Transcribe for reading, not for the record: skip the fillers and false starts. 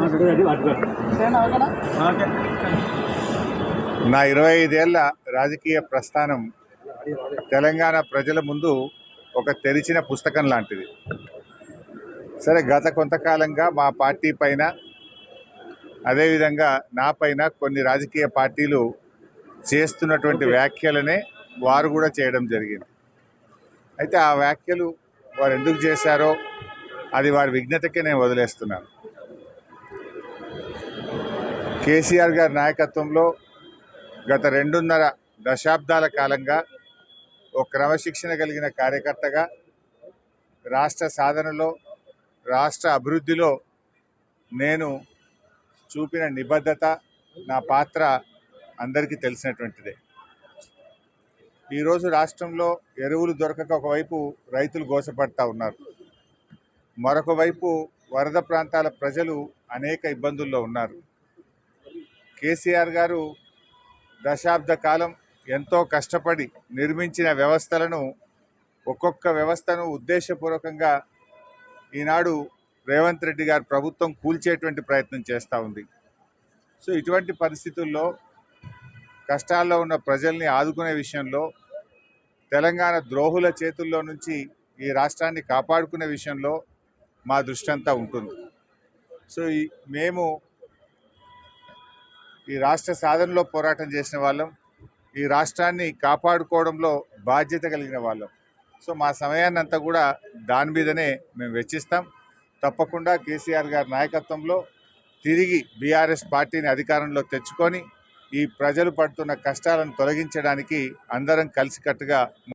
నా 25 ఏళ్ల రాజకీయ ప్రస్థానం తెలంగాణ ప్రజల ముందు ఒక తెరిచిన పుస్తకం లాంటిది. సరే, గత కొంతకాలంగా మా పార్టీ పైన, అదేవిధంగా నా పైన కొన్ని రాజకీయ పార్టీలు చేస్తున్నటువంటి వ్యాఖ్యలనే వారు కూడా చేయడం జరిగింది. అయితే ఆ వ్యాఖ్యలు వారు ఎందుకు చేశారో అది వారి విజ్ఞతకే నేను వదిలేస్తున్నాను. కేసీఆర్ గారి నాయకత్వంలో గత 2.5 దశాబ్దాల కాలంగా ఒక క్రమశిక్షణ కలిగిన కార్యకర్తగా రాష్ట్ర సాధనలో, రాష్ట్ర అభివృద్ధిలో నేను చూపిన నిబద్ధత, నా పాత్ర అందరికీ తెలిసినటువంటిదే. ఈరోజు రాష్ట్రంలో ఎరువులు దొరకక ఒకవైపు రైతులు గోసపడతా ఉన్నారు, మరొక వైపు వరద ప్రాంతాల ప్రజలు అనేక ఇబ్బందుల్లో ఉన్నారు. కేసీఆర్ గారు దశాబ్ద కాలం ఎంతో కష్టపడి నిర్మించిన వ్యవస్థలను, ఒక్కొక్క వ్యవస్థను ఉద్దేశపూర్వకంగా ఈనాడు రేవంత్ రెడ్డి గారి ప్రభుత్వం కూల్చేటువంటి ప్రయత్నం చేస్తూ ఉంది. సో ఇటువంటి పరిస్థితుల్లో కష్టాల్లో ఉన్న ప్రజల్ని ఆదుకునే విషయంలో, తెలంగాణ ద్రోహుల చేతుల్లో నుంచి ఈ రాష్ట్రాన్ని కాపాడుకునే విషయంలో మా దృష్టి అంతా ఉంటుంది. సో మేము ఈ రాష్ట్ర సాధనలో పోరాటం చేసిన వాళ్ళం, ఈ రాష్ట్రాన్ని కాపాడుకోవడంలో బాధ్యత కలిగిన వాళ్ళం. సో మా సమయాన్ని అంతా కూడా దాని మీదనే మేము వెచ్చిస్తాం. తప్పకుండా కేసీఆర్ గారి నాయకత్వంలో తిరిగి బీఆర్ఎస్ పార్టీని అధికారంలో తెచ్చుకొని ఈ ప్రజలు పడుతున్న కష్టాలను తొలగించడానికి అందరం కలిసికట్టుగా